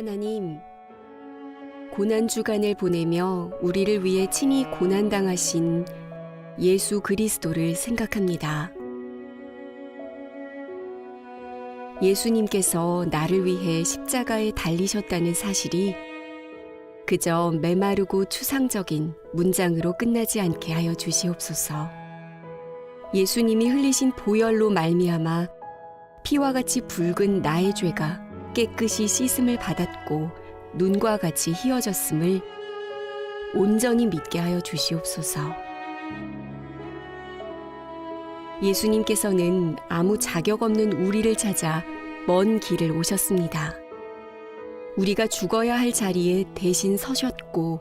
하나님, 고난주간을 보내며 우리를 위해 친히 고난당하신 예수 그리스도를 생각합니다. 예수님께서 나를 위해 십자가에 달리셨다는 사실이 그저 메마르고 추상적인 문장으로 끝나지 않게 하여 주시옵소서. 예수님이 흘리신 보혈로 말미암아 피와 같이 붉은 나의 죄가 깨끗이 씻음을 받았고 눈과 같이 희어졌음을 온전히 믿게 하여 주시옵소서. 예수님께서는 아무 자격 없는 우리를 찾아 먼 길을 오셨습니다. 우리가 죽어야 할 자리에 대신 서셨고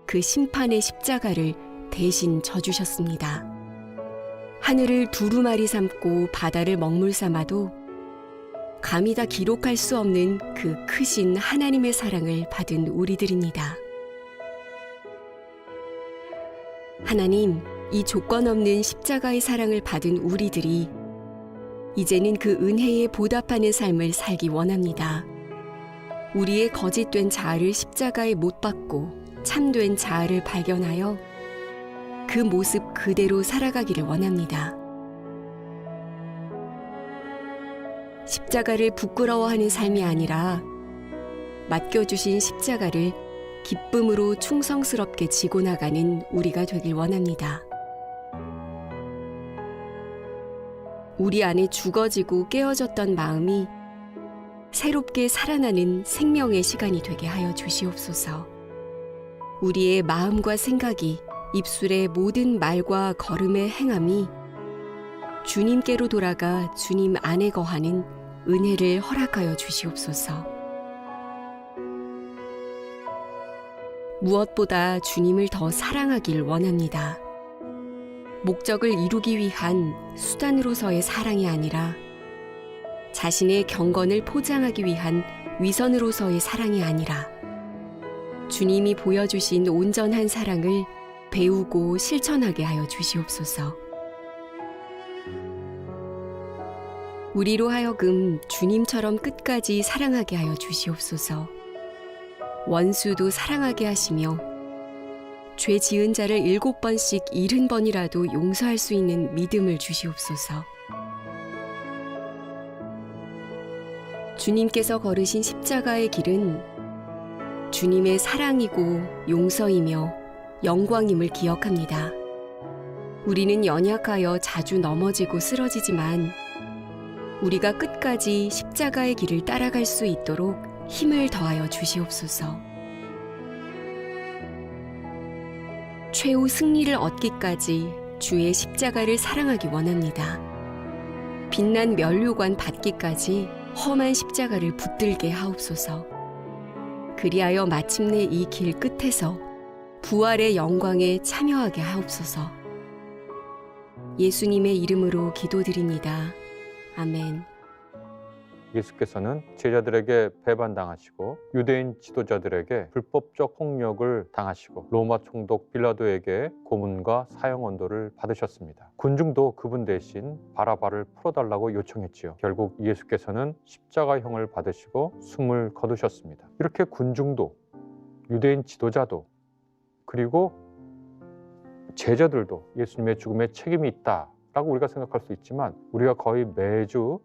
그 심판의 십자가를 대신 져주셨습니다. 하늘을 두루마리 삼고 바다를 먹물 삼아도 감히 다 기록할 수 없는 그 크신 하나님의 사랑을 받은 우리들입니다. 하나님, 이 조건 없는 십자가의 사랑을 받은 우리들이 이제는 그 은혜에 보답하는 삶을 살기 원합니다. 우리의 거짓된 자아를 십자가에 못 박고 참된 자아를 발견하여 그 모습 그대로 살아가기를 원합니다. 십자가를 부끄러워하는 삶이 아니라 맡겨주신 십자가를 기쁨으로 충성스럽게 지고 나가는 우리가 되길 원합니다. 우리 안에 죽어지고 깨어졌던 마음이 새롭게 살아나는 생명의 시간이 되게 하여 주시옵소서. 우리의 마음과 생각이 입술의 모든 말과 걸음의 행함이 주님께로 돌아가 주님 안에 거하는 은혜를 허락하여 주시옵소서. 무엇보다 주님을 더 사랑하길 원합니다. 목적을 이루기 위한 수단으로서의 사랑이 아니라 자신의 경건을 포장하기 위한 위선으로서의 사랑이 아니라 주님이 보여주신 온전한 사랑을 배우고 실천하게 하여 주시옵소서. 우리로 하여금 주님처럼 끝까지 사랑하게 하여 주시옵소서. 원수도 사랑하게 하시며 죄 지은 자를 7번씩 70번이라도 용서할 수 있는 믿음을 주시옵소서. 주님께서 걸으신 십자가의 길은 주님의 사랑이고 용서이며 영광임을 기억합니다. 우리는 연약하여 자주 넘어지고 쓰러지지만 우리가 끝까지 십자가의 길을 따라갈 수 있도록 힘을 더하여 주시옵소서. 최후 승리를 얻기까지 주의 십자가를 사랑하기 원합니다. 빛난 면류관 받기까지 험한 십자가를 붙들게 하옵소서. 그리하여 마침내 이 길 끝에서 부활의 영광에 참여하게 하옵소서. 예수님의 이름으로 기도드립니다. 아멘. 예수께서는 제자들에게 배반당하시고 유대인 지도자들에게 불법적 폭력을 당하시고 로마 총독 빌라도에게 고문과 사형 언도를 받으셨습니다. 군중도 그분 대신 바라바를 풀어달라고 요청했지요. 결국 예수께서는 십자가형을 받으시고 숨을 거두셨습니다. 이렇게 군중도 유대인 지도자도 그리고 제자들도 예수님의 죽음에 책임이 있다라고 우리가 생각할 수 있지만 우리가 거의 매주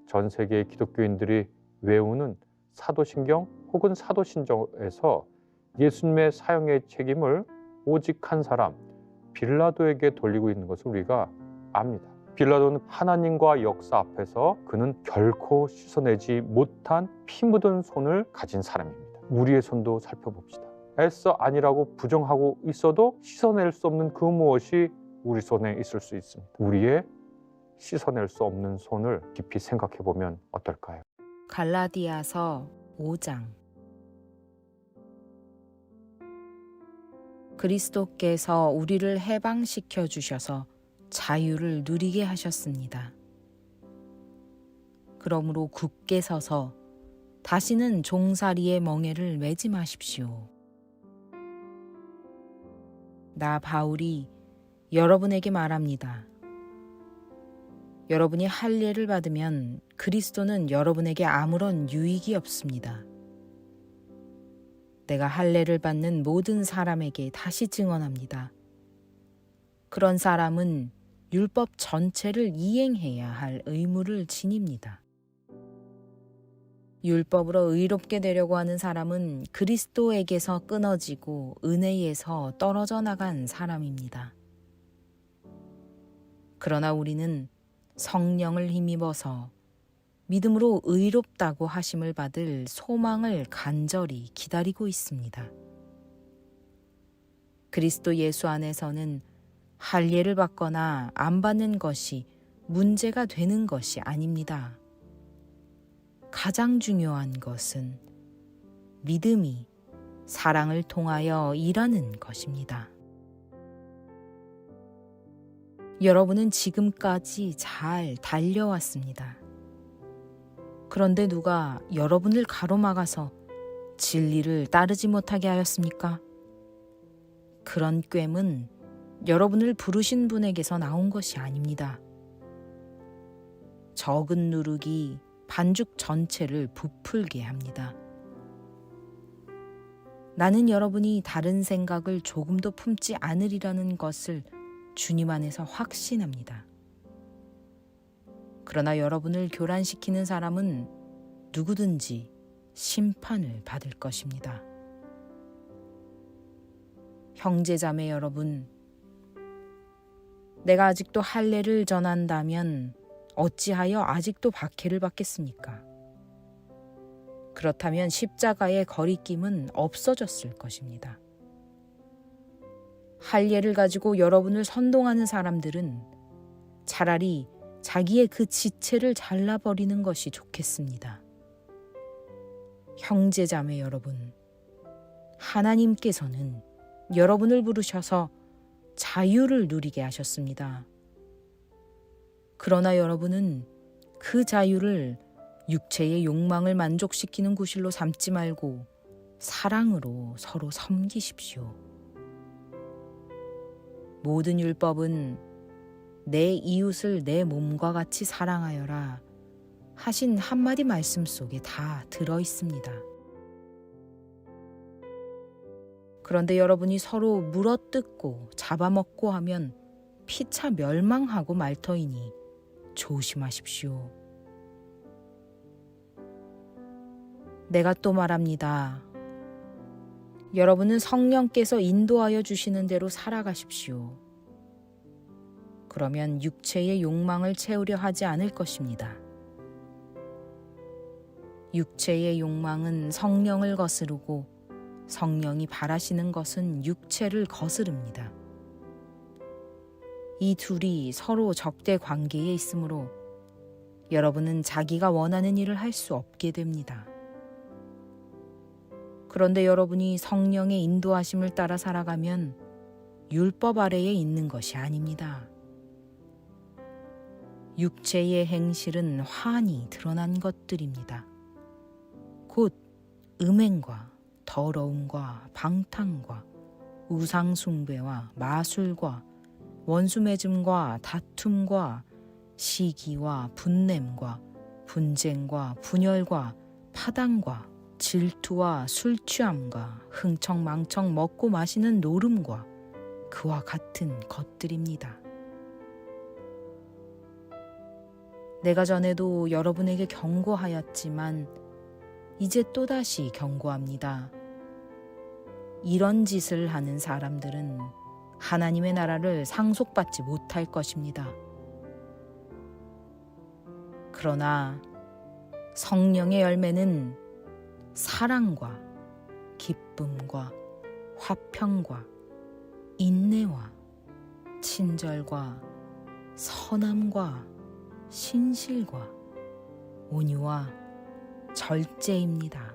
전 세계의 기독교인들이 외우는 사도신경 혹은 사도신정에서 예수님의 사형의 책임을 오직 한 사람 빌라도에게 돌리고 있는 것을 우리가 압니다. 빌라도는 하나님과 역사 앞에서 그는 결코 씻어내지 못한 피 묻은 손을 가진 사람입니다. 우리의 손도 살펴봅시다. 애써 아니라고 부정하고 있어도 씻어낼 수 없는 그 무엇이 우리 손에 있을 수 있습니다. 우리의 씻어낼 수 없는 손을 깊이 생각해 보면 어떨까요? 갈라디아서 5장. 그리스도께서 우리를 해방시켜 주셔서 자유를 누리게 하셨습니다. 그러므로 굳게 서서 다시는 종살이의 멍에를 매지 마십시오. 나 바울이 여러분에게 말합니다. 여러분이 할례를 받으면 그리스도는 여러분에게 아무런 유익이 없습니다. 내가 할례를 받는 모든 사람에게 다시 증언합니다. 그런 사람은 율법 전체를 이행해야 할 의무를 지닙니다. 율법으로 의롭게 되려고 하는 사람은 그리스도에게서 끊어지고 은혜에서 떨어져 나간 사람입니다. 그러나 우리는 성령을 힘입어서 믿음으로 의롭다고 하심을 받을 소망을 간절히 기다리고 있습니다. 그리스도 예수 안에서는 할례를 받거나 안 받는 것이 문제가 되는 것이 아닙니다. 가장 중요한 것은 믿음이 사랑을 통하여 일하는 것입니다. 여러분은 지금까지 잘 달려왔습니다. 그런데 누가 여러분을 가로막아서 진리를 따르지 못하게 하였습니까? 그런 꽹은 여러분을 부르신 분에게서 나온 것이 아닙니다. 적은 누룩이 반죽 전체를 부풀게 합니다. 나는 여러분이 다른 생각을 조금도 품지 않으리라는 것을 주님 안에서 확신합니다. 그러나 여러분을 교란시키는 사람은 누구든지 심판을 받을 것입니다. 형제자매 여러분, 내가 아직도 할례를 전한다면 어찌하여 아직도 박해를 받겠습니까? 그렇다면 십자가의 거리낌은 없어졌을 것입니다. 할례를 가지고 여러분을 선동하는 사람들은 차라리 자기의 그 지체를 잘라버리는 것이 좋겠습니다. 형제자매 여러분, 하나님께서는 여러분을 부르셔서 자유를 누리게 하셨습니다. 그러나 여러분은 그 자유를 육체의 욕망을 만족시키는 구실로 삼지 말고 사랑으로 서로 섬기십시오. 모든 율법은 내 이웃을 내 몸과 같이 사랑하여라 하신 한마디 말씀 속에 다 들어 있습니다. 그런데 여러분이 서로 물어뜯고 잡아먹고 하면 피차 멸망하고 말 터이니 조심하십시오. 내가 또 말합니다. 여러분은 성령께서 인도하여 주시는 대로 살아가십시오. 그러면 육체의 욕망을 채우려 하지 않을 것입니다. 육체의 욕망은 성령을 거스르고 성령이 바라시는 것은 육체를 거스릅니다. 이 둘이 서로 적대 관계에 있으므로 여러분은 자기가 원하는 일을 할 수 없게 됩니다. 그런데 여러분이 성령의 인도하심을 따라 살아가면 율법 아래에 있는 것이 아닙니다. 육체의 행실은 환히 드러난 것들입니다. 곧 음행과 더러움과 방탕과 우상숭배와 마술과 원수맺음과 다툼과 시기와 분냄과 분쟁과 분열과 파당과 질투와 술취함과 흥청망청 먹고 마시는 노름과 그와 같은 것들입니다. 내가 전에도 여러분에게 경고하였지만 이제 또다시 경고합니다. 이런 짓을 하는 사람들은 하나님의 나라를 상속받지 못할 것입니다. 그러나 성령의 열매는 사랑과 기쁨과 화평과 인내와 친절과 선함과 신실과 온유와 절제입니다.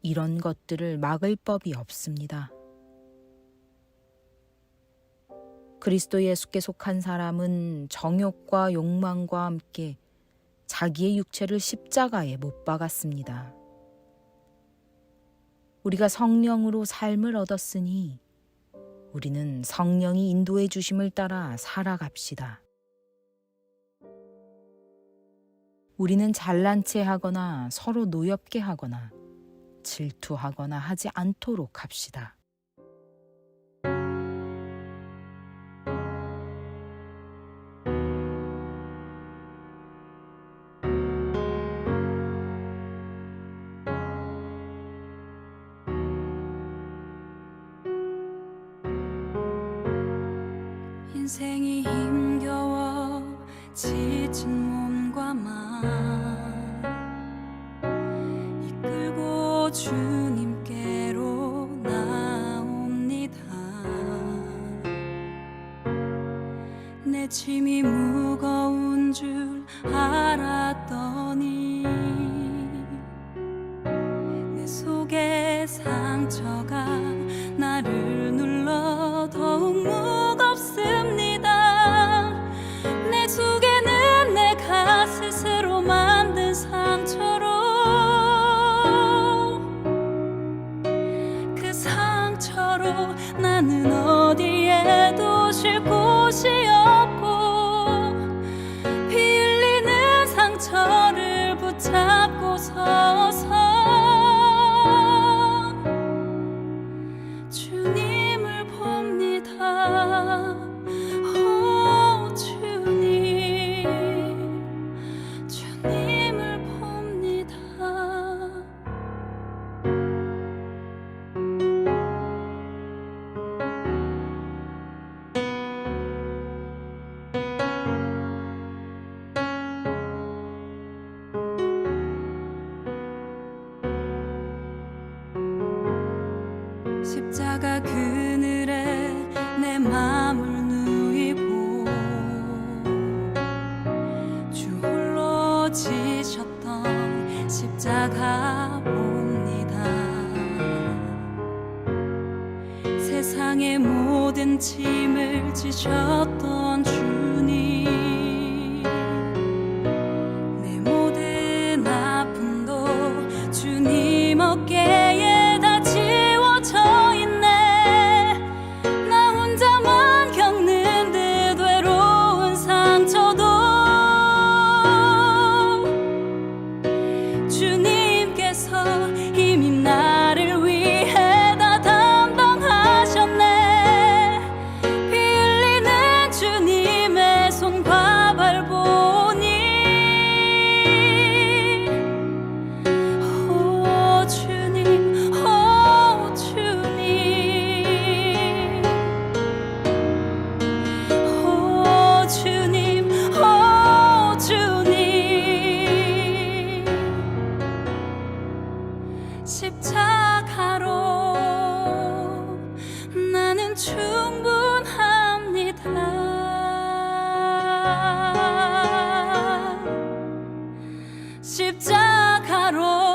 이런 것들을 막을 법이 없습니다. 그리스도 예수께 속한 사람은 정욕과 욕망과 함께 자기의 육체를 십자가에 못 박았습니다. 우리가 성령으로 삶을 얻었으니 우리는 성령이 인도해 주심을 따라 살아갑시다. 우리는 잘난 체 하거나 서로 노엽게 하거나 질투하거나 하지 않도록 합시다. 인생이 힘겨워 지친 몸과 마음 이끌고 주님께로 나옵니다. 내 짐이 무거운 줄 알았더니 내 속에 상처가 나를 눌러 더욱 무겁습니다. 내 속에는 내가 스스로 만든 상처로 그 상처로 나는 어디에도 쉴 곳이 없고 피 흘리는 상처를 붙잡고 서서 주님을 봅니다. 오 주님, 주님을 봅니다. 십자가 그늘에 내 맘을 누이고 주 홀로 지셨던 십자가 봅니다. 세상의 모든 짐을 지셨던 주님, 내 모든 아픔도 주님 어깨에 다 지워져 있네. 나 혼자만 겪는 듯 외로운 상처도 주님께서 이미 나를 위해 다 담당하셨네. 피 흘리는 주님의 손과 발 보니 오 주님, 오 주님, 오 주님, 오 주님, 십자가로 나는 충분합니다. 십자가로